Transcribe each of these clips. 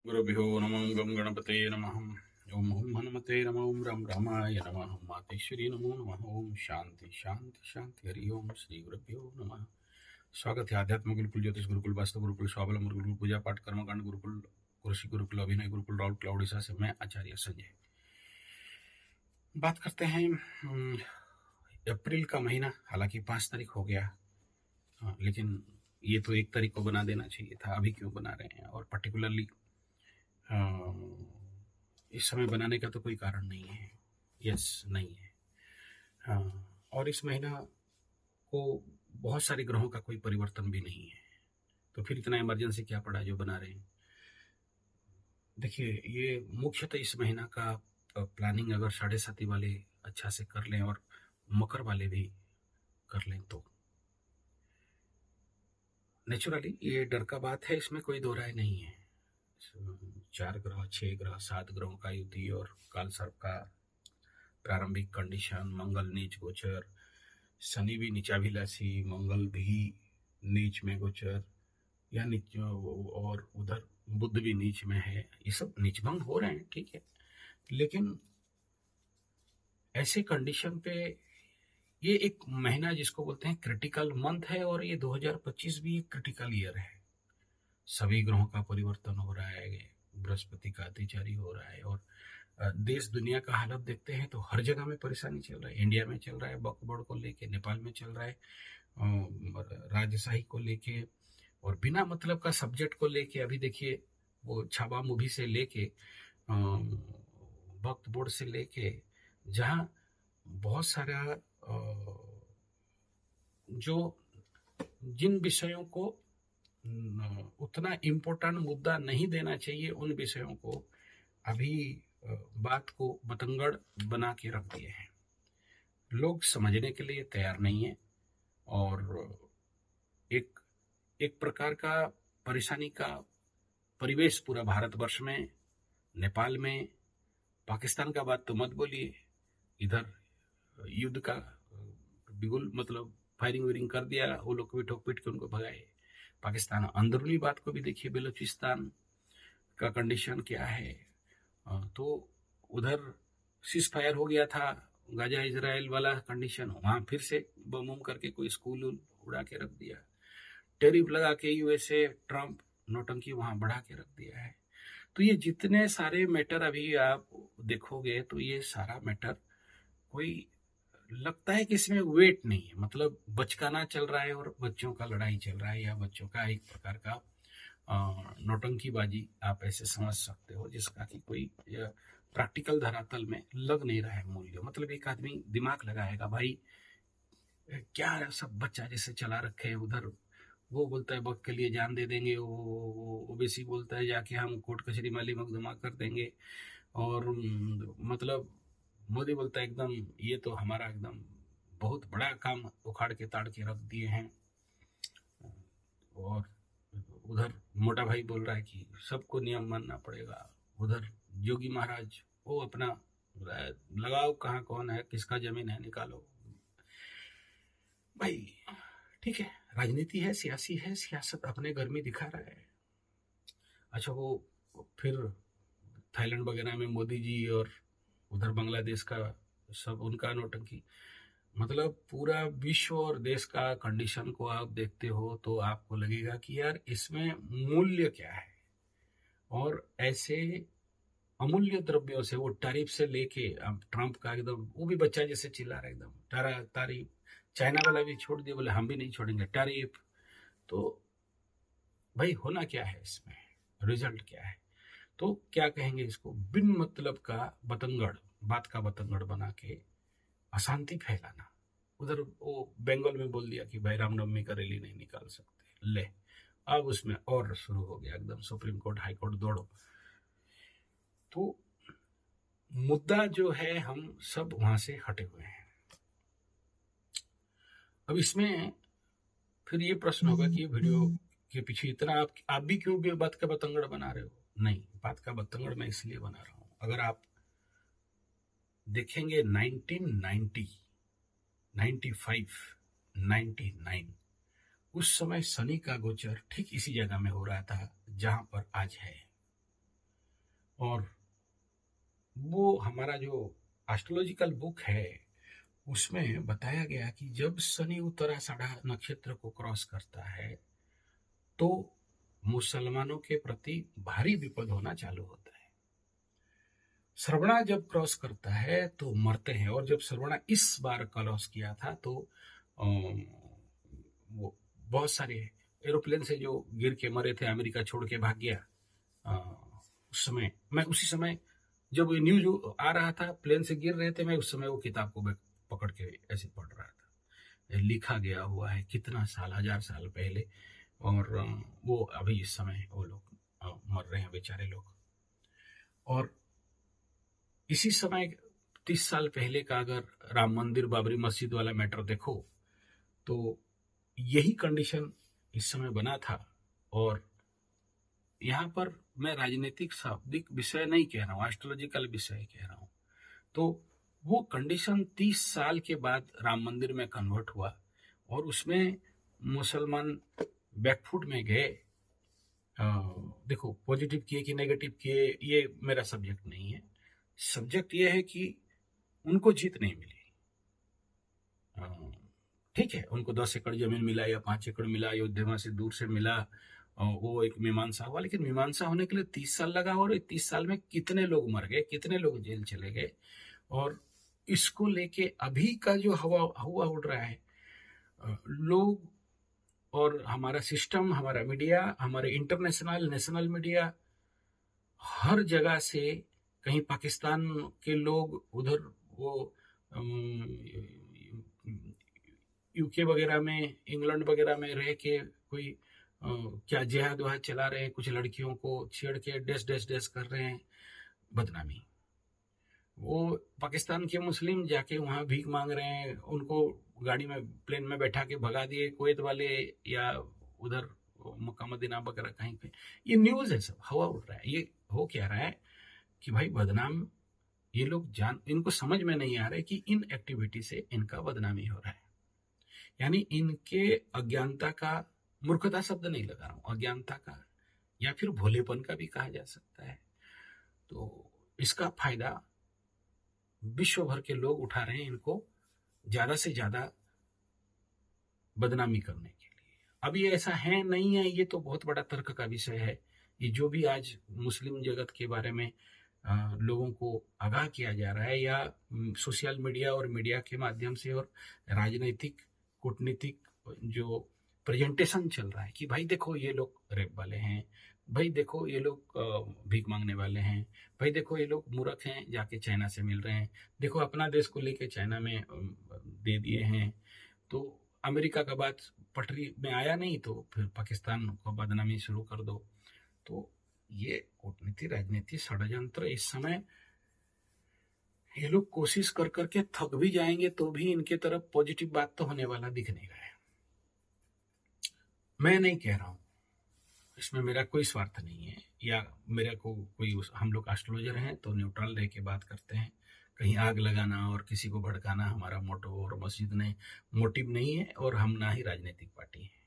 गुरुभ्यो नमः गं गणपते नमः। ओम हुम हनुमते नमः। ओम राम रामाय नमः। मातेश्वरी नमो नमः। ओम शांति शांति शांति। हरि ओम श्री गुरुभ्यो नमः। स्वागत है आध्यात्म गुरुकुल, ज्योतिष गुरुकुल, वास्तु गुरुकुल, स्वावलंबन गुरुकुल, पूजा पाठ कर्मकांड गुरुकुल, कृषि गुरुकुल, अभिनय गुरुकुल, राउल क्लाउड उड़ीसा से मैं आचार्य संजय। बात करते हैं अप्रैल का महीना। हालांकि 5 तारीख हो गया, लेकिन ये तो 1 तारीख को बना देना चाहिए था। अभी क्यों बना रहे हैं? और पर्टिकुलरली इस समय बनाने का तो कोई कारण नहीं है। यस, नहीं है। और इस महीना को बहुत सारे ग्रहों का कोई परिवर्तन भी नहीं है, तो फिर इतना इमरजेंसी क्या पड़ा जो बना रहे हैं? देखिए, ये मुख्यतः इस महीना का प्लानिंग अगर 7.5 वाले अच्छा से कर लें और मकर वाले भी कर लें तो नेचुरली ये डर का बात है, इसमें कोई दो राय नहीं है। 4 ग्रह, 6 ग्रह, 7 ग्रहों का युति और काल सर्प का प्रारंभिक कंडीशन, मंगल नीच गोचर, शनि भी नीचाभिलाषी, मंगल भी नीच में गोचर या नीच, और उधर बुध भी नीच में है। ये सब नीचभंग हो रहे हैं, ठीक है, लेकिन ऐसे कंडीशन पे ये एक महीना जिसको बोलते हैं क्रिटिकल मंथ है, और ये 2025 भी एक क्रिटिकल ईयर है। सभी ग्रहों का परिवर्तन हो रहा है, बृहस्पति का अतिचारी हो रहा है, और देश दुनिया का हालत देखते हैं तो हर जगह में परेशानी चल रहा है। इंडिया में चल रहा है वक्फ बोर्ड को लेके, नेपाल में चल रहा है राजशाही को लेके, और बिना मतलब का सब्जेक्ट को लेके। अभी देखिए, वो छाबा मूवी से लेके वक्फ बोर्ड से लेके, जहाँ बहुत सारा जो जिन विषयों को उतना इम्पोर्टेंट मुद्दा नहीं देना चाहिए, उन विषयों को अभी बात को बतंगड़ बना के रख दिए हैं। लोग समझने के लिए तैयार नहीं है, और एक एक प्रकार का परेशानी का परिवेश पूरा भारतवर्ष में, नेपाल में, पाकिस्तान का बात तो मत बोलिए। इधर युद्ध का बिगुल मतलब फायरिंग वायरिंग कर दिया, वो लोग को भी ठोक पीट के उनको भगाए। पाकिस्तान अंदरूनी बात को भी देखिए, बलूचिस्तान का कंडीशन क्या है। तो उधर सीज फायर हो गया था, गाजा इजराइल वाला कंडीशन, वहां फिर से बम उम करके कोई स्कूल उड़ा के रख दिया। टेरिफ लगा के यूएसए ट्रंप नौटंकी वहां बढ़ा के रख दिया है। तो ये जितने सारे मैटर अभी आप देखोगे तो ये सारा मैटर कोई लगता है कि इसमें वेट नहीं है, मतलब बचकाना चल रहा है और बच्चों का लड़ाई चल रहा है, या बच्चों का एक प्रकार का नौटंकीबाजी आप ऐसे समझ सकते हो, जिसका कि कोई प्रैक्टिकल धरातल में लग नहीं रहा है मूल्य। मतलब एक आदमी दिमाग लगाएगा, भाई क्या सब बच्चा जैसे चला रखे हैं उधर, वो बोलता है वक्त के लिए जान दे देंगे, वो ओबीसी बोलता है जाके हम कोर्ट कचहरी माली मुकदमा कर देंगे, और मतलब मोदी बोलता है एकदम ये तो हमारा एकदम बहुत बड़ा काम उखाड़ के ताड़ के रख दिए हैं। और उधर मोटा भाई बोल रहा है कि सबको नियम मानना पड़ेगा। उधर योगी महाराज वो अपना लगाओ, कहाँ कौन है, किसका जमीन है, निकालो। भाई ठीक है, राजनीति है, सियासी है, सियासत अपने घर में दिखा रहा है। अच्छा, वो फिर थाईलैंड वगैरह में मोदी जी, और उधर बांग्लादेश का सब उनका नौटंकी। मतलब पूरा विश्व और देश का कंडीशन को आप देखते हो तो आपको लगेगा कि यार इसमें मूल्य क्या है। और ऐसे अमूल्य द्रव्यों से, वो टैरिफ से लेके, अब ट्रंप का एकदम वो भी बच्चा जैसे चिल्ला रहा है एकदम तारीफ। चाइना वाला भी छोड़ दिया, बोले हम भी नहीं छोड़ेंगे टैरिफ। तो भाई होना क्या है इसमें, रिजल्ट क्या है? तो क्या कहेंगे इसको, बिन मतलब का बतंगड़, बात का बतंगड़ बना के अशांति फैलाना। उधर वो बंगाल में बोल दिया कि भाई रामनवमी का रैली नहीं निकाल सकते, ले अब उसमें और शुरू हो गया एकदम, सुप्रीम कोर्ट हाई कोर्ट दौड़ो। तो मुद्दा जो है हम सब वहां से हटे हुए हैं। अब इसमें फिर ये प्रश्न होगा कि ये वीडियो के पीछे इतना आप भी क्यों भी बात का बतंगड़ बना रहे हो? नहीं, बात का बतंगड़ मैं इसलिए बना रहा हूं, अगर आप देखेंगे 1990, 95, 99, उस समय शनि का गोचर ठीक इसी जगह में हो रहा था जहां पर आज है। और वो हमारा जो एस्ट्रोलॉजिकल बुक है उसमें बताया गया कि जब शनि उत्तराषाढ़ा नक्षत्र को क्रॉस करता है तो मुसलमानों के प्रति भारी विपद होना चालू होता है। श्रवणा जब क्रॉस करता है तो मरते हैं, और जब श्रवणा इस बार क्रॉस किया था तो वो बहुत सारे एरोप्लेन से जो गिर के मरे थे, अमेरिका छोड़ के भाग गया। उस समय मैं उसी समय जब न्यूज आ रहा था, प्लेन से गिर रहे थे, मैं उस समय वो किताब को पकड़ के ऐसे पढ़ रहा था। लिखा गया हुआ है कितना साल, 1000 साल पहले, और वो अभी इस समय वो लोग मर रहे हैं बेचारे लोग। और इसी समय 30 साल पहले का अगर राम मंदिर बाबरी मस्जिद वाला मैटर देखो तो यही कंडीशन इस समय बना था। और यहाँ पर मैं राजनीतिक शाब्दिक विषय नहीं कह रहा हूँ, एस्ट्रोलॉजिकल विषय कह रहा हूँ। तो वो कंडीशन 30 साल के बाद राम मंदिर में कन्वर्ट हुआ और उसमें मुसलमान बैकफुट में गए। देखो पॉजिटिव किए कि नेगेटिव किए ये मेरा सब्जेक्ट नहीं है। सब्जेक्ट ये है कि उनको जीत नहीं मिली। ठीक है, उनको 10 एकड़ जमीन मिला या 5 एकड़ मिला, अयोध्या से दूर से मिला, वो एक मीमांसा हुआ, लेकिन मीमांसा होने के लिए 30 साल लगा। और 30 साल में कितने लोग मर गए, कितने लोग जेल चले गए। और इसको लेके अभी का जो हुआ उड़ रहा है, लोग और हमारा सिस्टम, हमारा मीडिया, हमारे इंटरनेशनल नेशनल मीडिया, हर जगह से कहीं पाकिस्तान के लोग उधर वो यूके वगैरह में, इंग्लैंड वगैरह में रह के कोई क्या जिहाद वहाद चला रहे हैं, कुछ लड़कियों को छेड़ के डेस डेस डेस कर रहे हैं, बदनामी। वो पाकिस्तान के मुस्लिम जाके वहाँ भीख मांग रहे हैं, उनको गाड़ी में प्लेन में बैठा के भगा दिए कुवैत वाले, या उधर मक्का मदीना वगैरह कहीं पे। ये न्यूज़ है, सब हवा उड़ रहा है। ये हो क्या रहा है कि भाई बदनाम, ये लोग इनको समझ में नहीं आ रहा है कि इन एक्टिविटी से इनका बदनामी हो रहा है। यानी इनके अज्ञानता का, मूर्खता शब्द नहीं लगा रहा हूँ, अज्ञानता का या फिर भोलेपन का भी कहा जा सकता है। तो इसका फायदा विश्व भर के लोग उठा रहे हैं, इनको ज्यादा से ज्यादा बदनामी करने के लिए। अब ये ऐसा है नहीं है, ये तो बहुत बड़ा तर्क का विषय है। ये जो भी आज मुस्लिम जगत के बारे में लोगों को आगाह किया जा रहा है, या सोशल मीडिया और मीडिया के माध्यम से, और राजनीतिक कूटनीतिक जो प्रेजेंटेशन चल रहा है कि भाई देखो ये लोग रेप वाले हैं, भाई देखो ये लोग भीख मांगने वाले हैं, भाई देखो ये लोग मूर्ख हैं जाके चाइना से मिल रहे हैं, देखो अपना देश को लेके चाइना में दे दिए हैं। तो अमेरिका का बात पटरी में आया नहीं तो फिर पाकिस्तान को बदनामी शुरू कर दो। तो ये कूटनीति, राजनीति, षड्यंत्र, इस समय ये लोग कोशिश कर करके थक भी जाएंगे तो भी इनके तरफ पॉजिटिव बात तो होने वाला दिख नहीं रहा है। मैं नहीं कह रहा हूं, इसमें मेरा कोई स्वार्थ नहीं है, या मेरा को कोई हम लोग एस्ट्रोलॉजर हैं तो न्यूट्रल रह के बात करते हैं। कहीं आग लगाना और किसी को भड़काना हमारा मोटो और मस्जिद ने मोटिव नहीं है, और हम ना ही राजनीतिक पार्टी है।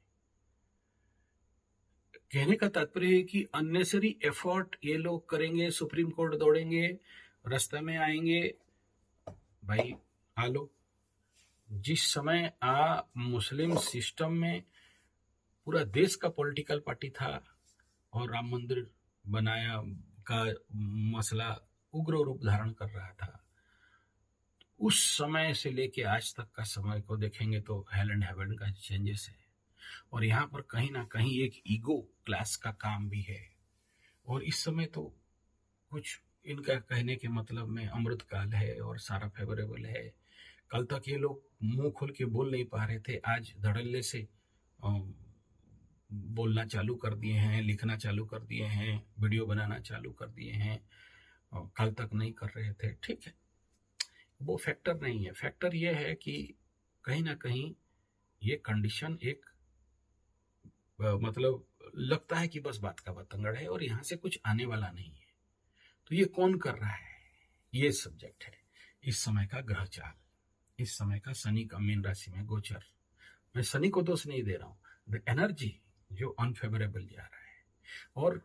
कहने का तात्पर्य है कि अननेसरी एफर्ट ये लोग करेंगे, सुप्रीम कोर्ट दौड़ेंगे, रास्ते में आएंगे, भाई आ लो। जिस समय मुस्लिम सिस्टम में पूरा देश का पॉलिटिकल पार्टी था और राम मंदिर बनाया का मसला उग्र रूप धारण कर रहा था, उस समय से लेके आज तक का समय को देखेंगे तो हेल एंड हेवन का चेंजेस है। और यहाँ पर कहीं ना कहीं एक ईगो क्लास का काम भी है। और इस समय तो कुछ इनका कहने के मतलब में अमृत काल है और सारा फेवरेबल है। कल तक ये लोग मुंह खोल के बोल नहीं पा रहे थे, आज धड़ल्ले से बोलना चालू कर दिए हैं, लिखना चालू कर दिए हैं, वीडियो बनाना चालू कर दिए हैं। कल तक नहीं कर रहे थे, ठीक है, वो फैक्टर नहीं है। फैक्टर ये है कि कहीं ना कहीं ये कंडीशन एक मतलब लगता है कि बस बात का बतंगड़ है और यहाँ से कुछ आने वाला नहीं है। तो ये कौन कर रहा है, ये सब्जेक्ट है इस समय का ग्रह चाल, इस समय का शनि का मीन राशि में गोचर। मैं शनि को दोष नहीं दे रहा हूँ, द एनर्जी जो अनफेवरेबल जा रहा है। और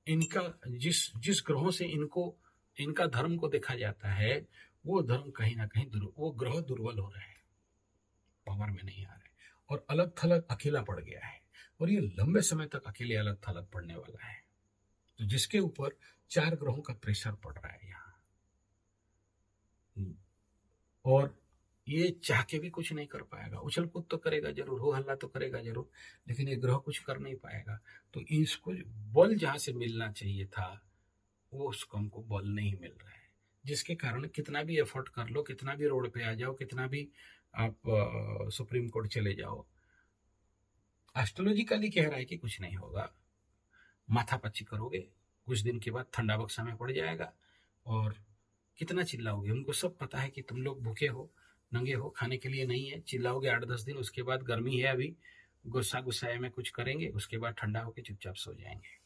इनका जिस जिस ग्रहों से इनका धर्म को देखा जाता है, वो धर्म कहीं ना कहीं वो ग्रह दुर्बल हो रहे हैं, पावर में नहीं आ रहे और अलग थलग अकेला पड़ गया है, और ये लंबे समय तक अकेले अलग थलग पड़ने वाला है। तो जिसके ऊपर 4 ग्रहों का प्रेशर पड़ रहा है यहाँ, और ये चाह के भी कुछ नहीं कर पाएगा। उछल कूद तो करेगा जरूर, हो हल्ला तो करेगा जरूर, लेकिन ये ग्रह कुछ कर नहीं पाएगा। तो इसको बल जहां से मिलना चाहिए था, वो उसको हमको बल नहीं मिल रहा है, जिसके कारण कितना भी एफर्ट कर लो, कितना भी रोड पे आ जाओ, कितना भी आप सुप्रीम कोर्ट चले जाओ, एस्ट्रोलॉजिकली कह रहा है कि कुछ नहीं होगा। माथापच्ची करोगे, कुछ दिन के बाद ठंडा बक्सा में पड़ जाएगा, और कितना चिल्लाओगे। उनको सब पता है कि तुम लोग भूखे हो, नंगे हो, खाने के लिए नहीं है। चिल्लाओगे 8-10 दिन, उसके बाद गर्मी है अभी, गुस्सा गुस्साए में कुछ करेंगे, उसके बाद ठंडा होकर चुपचाप सो जाएंगे।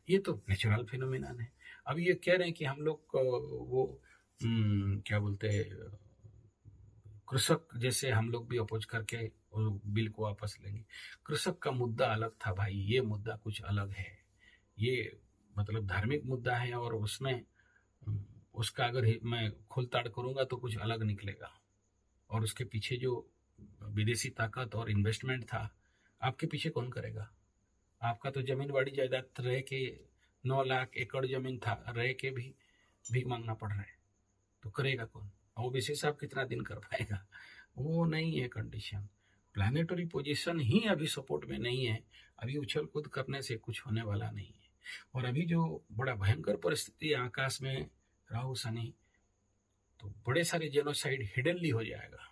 ये तो नेचुरल फिनोमिनन है। अब ये कह रहे हैं कि हम लोग वो क्या बोलते हैं, कृषक जैसे हम लोग भी अपोज करके बिल को वापस लेंगे। कृषक का मुद्दा अलग था भाई, ये मुद्दा कुछ अलग है। ये मतलब धार्मिक मुद्दा है, और उसमें उसका अगर मैं खोलताड़ करूंगा तो कुछ अलग निकलेगा, और उसके पीछे जो विदेशी ताकत और इन्वेस्टमेंट था, आपके पीछे कौन करेगा। आपका तो जमीन बाड़ी जायदाद रह के 9 लाख एकड़ जमीन था, रह के भी भीख मांगना पड़ रहा है, तो करेगा कौन। ओबीसी साहब कितना दिन कर पाएगा, वो नहीं है कंडीशन। प्लानिटरी पोजीशन ही अभी सपोर्ट में नहीं है, अभी उछल कूद करने से कुछ होने वाला नहीं है। और अभी जो बड़ा भयंकर परिस्थिति आकाश में राहु शनि, तो बड़े सारे जेनोसाइड हिडनली हो जाएगा।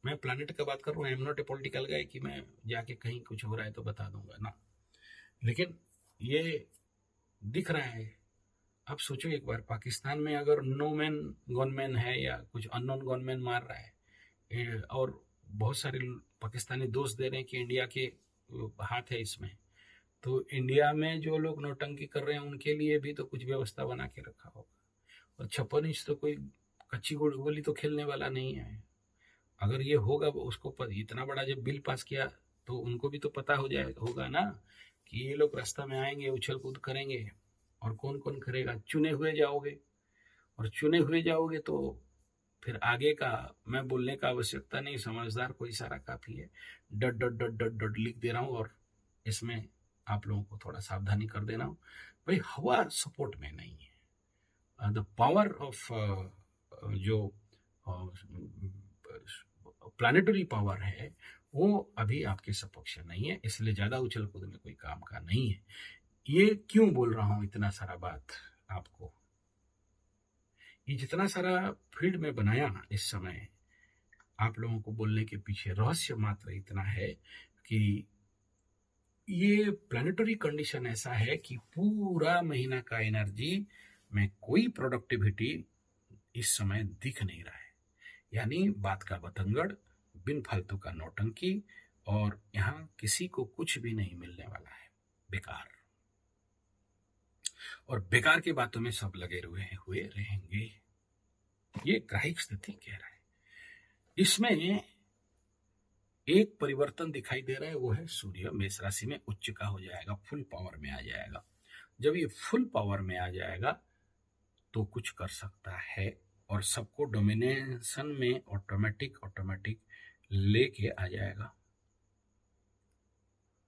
मैं प्लानिट का बात कर रहा हूँ, I am not a political guy कि मैं जाके कहीं कुछ हो रहा है तो बता दूंगा ना, लेकिन ये दिख रहा है। अब सोचो एक बार, पाकिस्तान में अगर नो मैन गनमैन है या कुछ अननोन गनमैन मार रहा है, और बहुत सारे पाकिस्तानी दोष दे रहे हैं कि इंडिया के हाथ है इसमें, तो इंडिया में जो लोग नौटंकी कर रहे हैं उनके लिए भी तो कुछ व्यवस्था बना के रखा होगा। और 56 इंच तो कोई कच्ची गोली तो खेलने वाला नहीं है। अगर ये होगा, उसको इतना बड़ा जब बिल पास किया तो उनको भी तो पता हो जाएगा, होगा ना, कि ये लोग रास्ता में आएंगे, उछल कूद करेंगे, और कौन कौन करेगा। चुने हुए जाओगे, और चुने हुए जाओगे तो फिर आगे का मैं बोलने का आवश्यकता नहीं, समझदार को इशारा काफी है। डट डट डट डट डट लिख दे रहा हूँ, और इसमें आप लोगों को थोड़ा सावधानी कर देना हूँ भाई। हवा सपोर्ट में नहीं है। द पावर ऑफ जो प्लानिटरी पावर है, वो अभी आपके सपक्ष नहीं है, इसलिए ज्यादा उछल कूद में कोई काम का नहीं है। ये क्यों बोल रहा हूं इतना सारा बात आपको, ये जितना सारा फील्ड में बनाया इस समय आप लोगों को बोलने के पीछे रहस्य मात्र इतना है कि ये प्लानिटरी कंडीशन ऐसा है कि पूरा महीना का एनर्जी में कोई प्रोडक्टिविटी इस समय दिख नहीं रहा है। यानी बात का बतंगड़, बिन फालतू का नौटंकी, और यहाँ किसी को कुछ भी नहीं मिलने वाला है, बेकार। और बेकार की बातों में सब लगे हुए रहेंगे, ये ग्राहिक स्थिति कह रहा है। इसमें एक परिवर्तन दिखाई दे रहा है, वो है सूर्य मेष राशि में उच्च का हो जाएगा, फुल पावर में आ जाएगा। जब ये फुल पावर में आ जाएगा तो कुछ कर सकता है, और सबको डोमिनेशन में ऑटोमेटिक लेके आ जाएगा।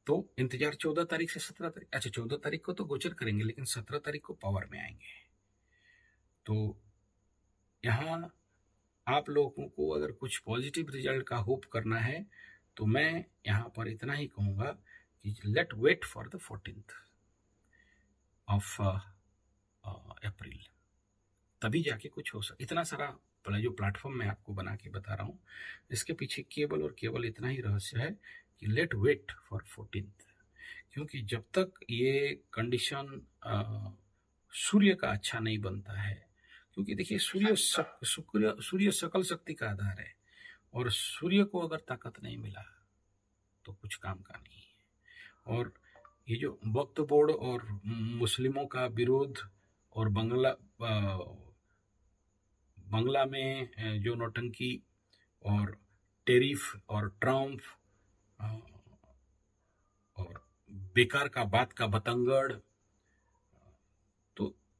तो इंतजार 14 तारीख से 17 तारीख, अच्छा 14 तारीख को तो गोचर करेंगे, लेकिन 17 तारीख को पावर में आएंगे। तो यहाँ आप लोगों को अगर कुछ पॉजिटिव रिजल्ट का होप करना है तो मैं यहाँ पर इतना ही कहूंगा कि let wait for the 14th of April, तभी जाके कुछ हो सकता। इतना सारा जो प्लेटफॉर्म मैं आपको बना के बता रहा हूँ, इसके पीछे केवल और केवल इतना ही रहस्य है कि लेट वेट फॉर 14th, क्योंकि जब तक ये कंडीशन सूर्य का अच्छा नहीं बनता है, क्योंकि देखिए सूर्य सकल शक्ति का आधार है, और सूर्य को अगर ताकत नहीं मिला तो कुछ काम का नहीं है। और ये जो वक्फ बोर्ड और मुस्लिमों का विरोध, और बंगला में जो नौटंकी, और टेरिफ और ट्रम्प, और बेकार का बात का बतंगड़,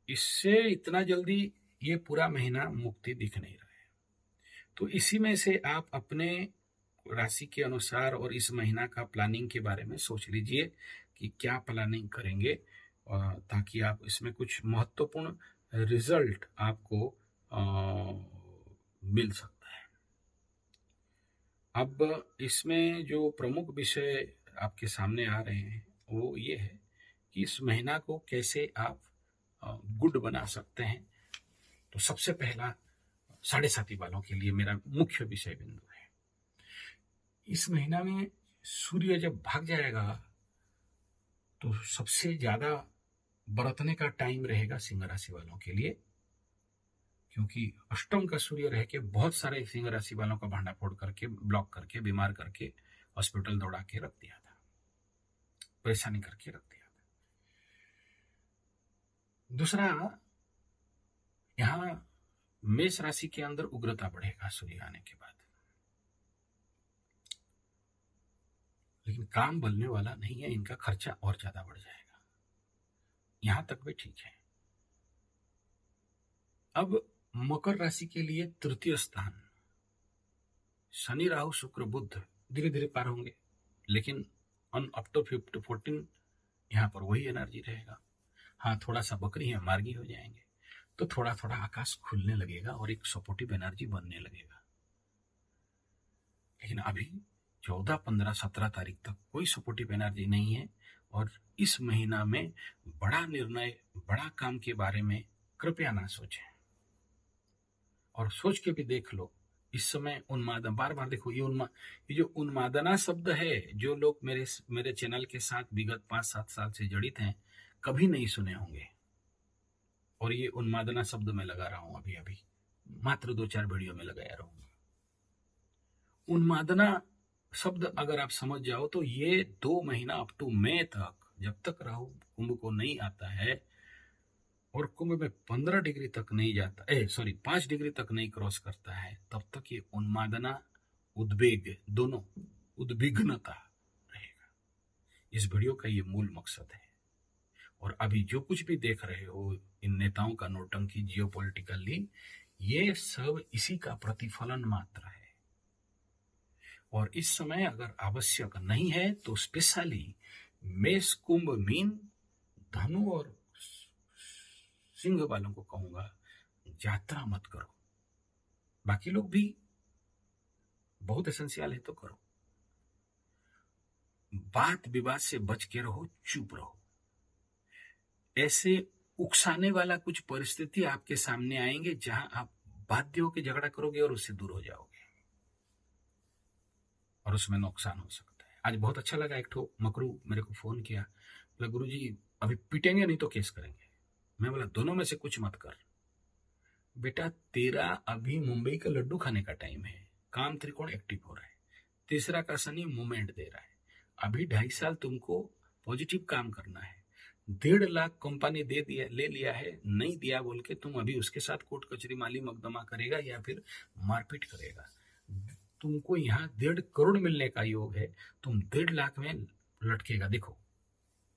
इससे इतना जल्दी ये पूरा महीना मुक्ति दिख नहीं रहा है। तो इसी में से आप अपने राशि के अनुसार और इस महीना का प्लानिंग के बारे में सोच लीजिए कि क्या प्लानिंग करेंगे, ताकि आप इसमें कुछ महत्वपूर्ण रिजल्ट आपको मिल सकता है। अब इसमें जो प्रमुख विषय आपके सामने आ रहे हैं वो ये है कि इस महीना को कैसे आप गुड बना सकते हैं। तो सबसे पहला साढ़े साथी वालों के लिए मेरा मुख्य विषय बिंदु है, इस महीना में सूर्य जब भाग जाएगा तो सबसे ज्यादा बरतने का टाइम रहेगा सिंह राशि वालों के लिए, क्योंकि अष्टम का सूर्य रह के बहुत सारे सिंह राशि वालों का भांडा फोड़ करके, ब्लॉक करके, बीमार करके हॉस्पिटल दौड़ा के रख दिया था, परेशानी करके रख दिया था। दूसरा, यहां मेष राशि के अंदर उग्रता बढ़ेगा सूर्य आने के बाद, लेकिन काम बनने वाला नहीं है, इनका खर्चा और ज्यादा बढ़ जाएगा। यहां तक भी ठीक है। अब मकर राशि के लिए तृतीय स्थान, शनि राहु शुक्र बुध धीरे धीरे पार होंगे, लेकिन अप टू 14 यहां पर वही एनर्जी रहेगा। हाँ, थोड़ा सा बकरी है, मार्गी हो जाएंगे, तो थोड़ा थोड़ा आकाश खुलने लगेगा और एक सपोर्टिव एनर्जी बनने लगेगा। लेकिन अभी 14, 15, 17 तारीख तक कोई सपोर्टिव एनर्जी नहीं है, और इस महीना में बड़ा निर्णय, बड़ा काम के बारे में कृपया ना सोचें, और सोच के भी देख लो। इस समय उन्मादन, बार बार देखो, ये जो उन्मादना शब्द है, जो लोग मेरे चैनल के साथ विगत 5-7 साल से जड़ित हैं, कभी नहीं सुने होंगे। और ये उन्मादना शब्द मैं लगा रहा हूं अभी अभी, मात्र 2-4 वीडियो में लगाया रहूंगा। उन्मादना शब्द अगर आप समझ जाओ तो ये 2 महीना अप टू मई तक, जब तक राहु कुंभ को नहीं आता है और कुंभ में 15 डिग्री तक नहीं जाता, 5 डिग्री तक नहीं क्रॉस करता है, तब तक ये उन्मादना, उद्वेग, दोनों उद्विग्नता रहेगा। इस वीडियो का ये मूल मकसद है। और अभी जो कुछ भी देख रहे हो, इन नेताओं का नौटंकी जियोपॉलिटिकली, ये सब इसी का प्रतिफलन मात्र है। और इस समय अगर आवश्यक नहीं है तो स्पेशली मेष, कुंभ, मीन, धनु और सिंह वालों को कहूंगा, यात्रा मत करो। बाकी लोग भी बहुत एसेंशियल है तो करो। बात विवाद से बच के रहो, चुप रहो। ऐसे उकसाने वाला कुछ परिस्थिति आपके सामने आएंगे जहां आप बाध्य होकर झगड़ा करोगे और उससे दूर हो जाओगे, और उसमें नुकसान हो सकता है। आज बहुत अच्छा लगा, एक ठो मकरू मेरे को फोन किया, बोला गुरुजी अभी पीटेंगे नहीं तो केस करेंगे। मैं बोला दोनों में से कुछ मत कर बेटा, तेरा अभी मुंबई का लड्डू खाने का टाइम है, काम त्रिकोण एक्टिव हो रहा है, तीसरा का शनि मूवमेंट दे रहा है, अभी 2.5 साल तुमको पॉजिटिव काम करना है। 1.5 लाख कंपनी दे दिया, ले लिया है, नहीं दिया बोल के तुम अभी उसके साथ कोर्ट कचहरी माली मुकदमा करेगा या फिर मारपीट करेगा। तुमको यहाँ 1.5 करोड़ मिलने का योग है, तुम 1.5 लाख में लटकेगा। देखो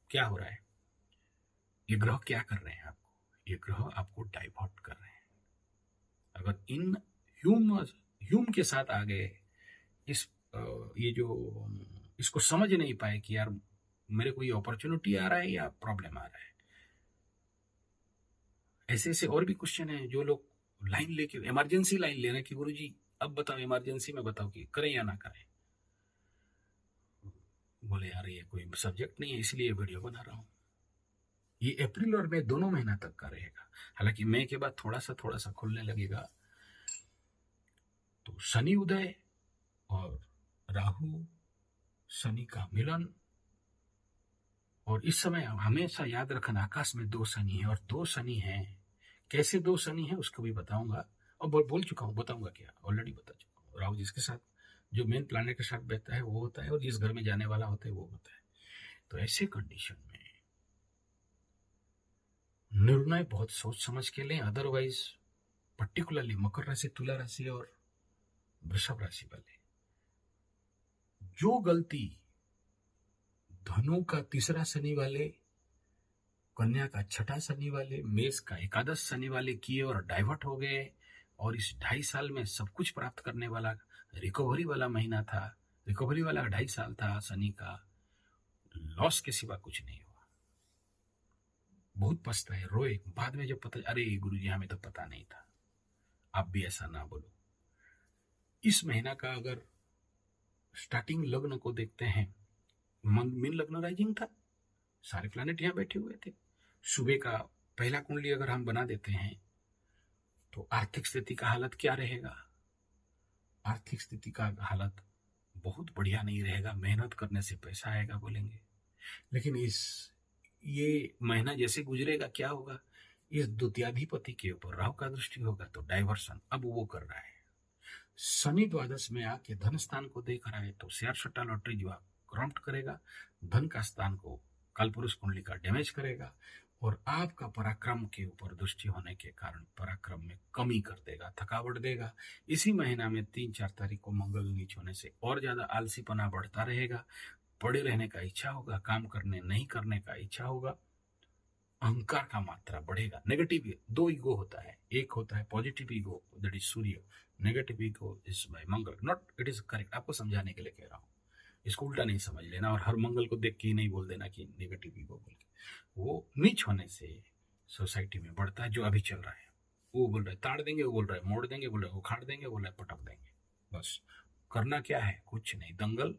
क्या हो रहा है, ये ग्रह क्या कर रहे हैं आपको, ये ग्रह आपको डाइवर्ट कर रहे हैं। अगर इन ह्यूम के साथ आ गए, ये जो इसको समझ नहीं पाए कि यार मेरे को ये अपॉर्चुनिटी आ रहा है या प्रॉब्लम आ रहा है। ऐसे ऐसे और भी क्वेश्चन है, जो लोग लाइन लेके इमरजेंसी लाइन ले रहे हैं कि गुरुजी अब बताओ, इमरजेंसी में बताओ कि करें या ना करें। बोले यार ये कोई सब्जेक्ट नहीं है, इसलिए वीडियो बना रहा हूं। ये अप्रैल और मई दोनों महीना तक का रहेगा, हालांकि मई के बाद थोड़ा सा खुलने लगेगा। तो शनि उदय और राहु शनि का मिलन, और इस समय हमेशा याद रखना आकाश में 2 शनि है, और 2 शनि हैं। कैसे 2 शनि है उसको भी बताऊंगा, और बोल चुका हूं, बताऊंगा क्या, ऑलरेडी बता चुका हूं। राहु जिसके साथ, जो मेन प्लैनेट के साथ बैठता है वो होता है, और जिस घर में जाने वाला होता है वो होता है। तो ऐसे कंडीशन में निर्णय बहुत सोच समझ के लें, अदरवाइज पर्टिकुलरली मकर राशि, तुला राशि और वृषभ राशि वाले, जो गलती धनु का तीसरा शनि वाले कन्या का छठा शनि वाले, मेष का एकादश शनि वाले किए और डाइवर्ट हो गए, और इस 2.5 साल में सब कुछ प्राप्त करने वाला रिकवरी वाला महीना था, रिकवरी वाला 2.5 साल था शनि का, लॉस के सिवा कुछ नहीं हुआ। बहुत पछताए, रोए बाद में जब पता, अरे गुरुजी हमें तो पता नहीं था। आप भी ऐसा ना बोलो। इस महीना का अगर स्टार्टिंग लग्न को देखते हैं, मीन लग्न राइजिंग था, सारे प्लैनेट यहाँ बैठे हुए थे। सुबह का पहला कुंडली अगर हम बना देते हैं तो आर्थिक स्थिति का हालत क्या रहेगा? आर्थिक स्थिति का हालत बहुत बढ़िया नहीं रहेगा। मेहनत करने से पैसा आएगा बोलेंगे, लेकिन ये महीना जैसे गुजरेगा क्या होगा? इस द्वितीयाधिपति के ऊपर राहु का दृष्टि होगा तो डाइवर्सन अब वो कर रहा है। शनि द्वादश में आके धन स्थान को देख रहा है तो शेयर सट्टा लॉटरी जुआ क्रॉम्प्ट करेगा, धन का स्थान को कालपुरुष कुंडली का डैमेज करेगा, और आपका पराक्रम के ऊपर दृष्टि होने के कारण पराक्रम में कमी कर देगा, थकावट देगा। इसी महीना में 3-4 तारीख को मंगल नीच होने से और ज्यादा आलसीपना बढ़ता रहेगा, पड़े रहने का इच्छा होगा, काम करने नहीं करने का इच्छा होगा, अहंकार का मात्रा बढ़ेगा। नेगेटिव 2 ईगो होता है, एक होता है positive ego that is Surya, negative ego is by Mangal. Not it is correct, आपको समझाने के लिए कह रहा हूँ, इसको उल्टा नहीं समझ लेना और हर मंगल को देख के ही नहीं बोल देना कि नेगेटिव ईगो बोल के। वो नीच होने से सोसाइटी में बढ़ता है, जो अभी चल रहा है। वो बोल रहा है ताड़ देंगे, वो बोल रहा है मोड़ देंगे, बोल रहा है उखाड़ देंगे, बोल रहा है पटक देंगे। बस करना क्या है? कुछ नहीं, दंगल।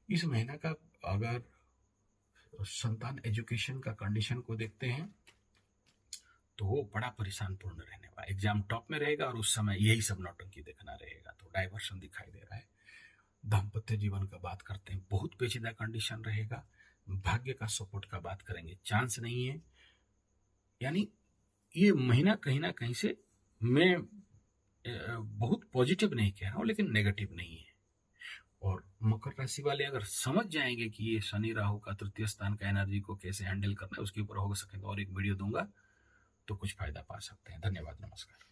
इस महीना का अगर संतान एजुकेशन का कंडीशन को देखते हैं तो वो बड़ा परेशान पूर्ण रहने वाला, एग्जाम टॉप में रहेगा और उस समय यही सब नौटंकी देखना रहेगा, तो डाइवर्शन दिखाई दे रहा है। दाम्पत्य जीवन का बात करते हैं, बहुत पेचीदा कंडीशन रहेगा। भाग्य का सपोर्ट का बात करेंगे, चांस नहीं है। यानी ये महीना कहीं ना कहीं से, मैं बहुत पॉजिटिव नहीं कह रहा हूं लेकिन नेगेटिव नहीं है। और मकर राशि वाले अगर समझ जाएंगे कि ये शनि राहु का तृतीय स्थान का एनर्जी को कैसे हैंडल करना है, उसके ऊपर हो सके तो और एक वीडियो दूंगा तो कुछ फायदा पा सकते हैं। धन्यवाद, नमस्कार।